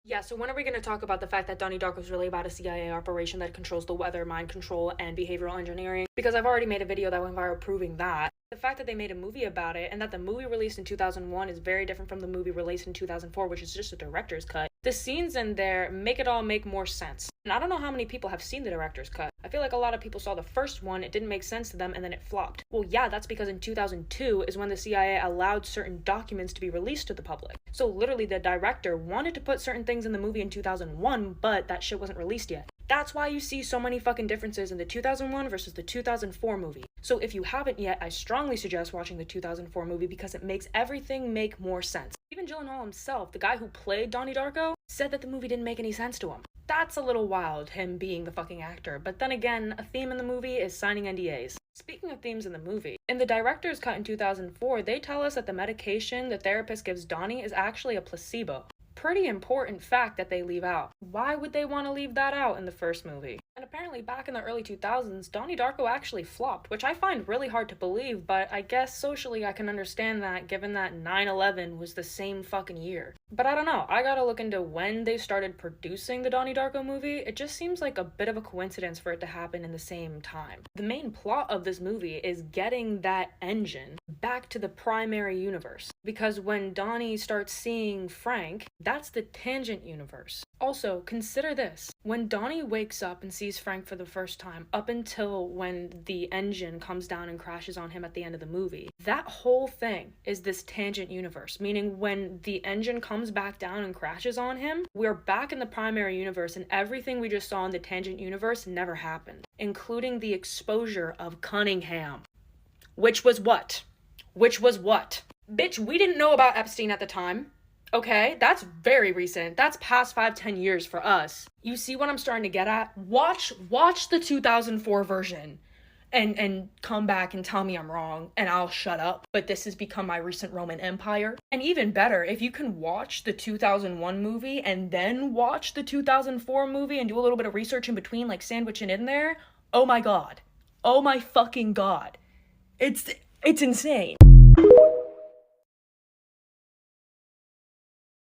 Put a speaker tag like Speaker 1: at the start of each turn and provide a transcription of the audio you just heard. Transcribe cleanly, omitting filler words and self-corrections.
Speaker 1: Yeah, so when are we going to talk about the fact that Donnie Darko is really about a CIA operation that controls the weather, mind control, and behavioral engineering? Because I've already made a video that went viral proving that. The fact that they made a movie about it and that the movie released in 2001 is very different from the movie released in 2004, which is just a director's cut. The scenes in there make it all make more sense. And I don't know how many people have seen the director's cut. I feel like a lot of people saw the first one, it didn't make sense to them, and then it flopped. Well, yeah, that's because in 2002 is when the CIA allowed certain documents to be released to the public. So literally the director wanted to put certain things in the movie in 2001, but that shit wasn't released yet. That's why you see so many fucking differences in the 2001 versus the 2004 movie. So if you haven't yet, I strongly suggest watching the 2004 movie because it makes everything make more sense. Even Gyllenhaal himself, the guy who played Donnie Darko, said that the movie didn't make any sense to him. That's a little wild, him being the fucking actor. But then again, a theme in the movie is signing NDAs. Speaking of themes in the movie, in the director's cut in 2004, they tell us that the medication the therapist gives Donnie is actually a placebo. Pretty important fact that they leave out. Why would they want to leave that out in the first movie? And apparently back in the early 2000s, Donnie Darko actually flopped, which I find really hard to believe, but I guess socially I can understand that given that 9/11 was the same fucking year. But I don't know, I gotta look into when they started producing the Donnie Darko movie. It just seems like a bit of a coincidence for it to happen in the same time. The main plot of this movie is getting that engine back to the primary universe. Because when Donnie starts seeing Frank, that's the tangent universe. Also, consider this. When Donnie wakes up and sees Frank for the first time, up until when the engine comes down and crashes on him at the end of the movie, that whole thing is this tangent universe, meaning when the engine comes back down and crashes on him, we're back in the primary universe and everything we just saw in the tangent universe never happened, including the exposure of Cunningham. Which was what? Bitch, we didn't know about Epstein at the time. Okay, that's very recent. That's past 5-10 years for us. You see what I'm starting to get at? Watch the 2004 version and come back and tell me I'm wrong and I'll shut up. But this has become my recent Roman Empire. And even better, if you can watch the 2001 movie and then watch the 2004 movie and do a little bit of research in between, like sandwiching in there, oh my god. Oh my fucking god. It's insane.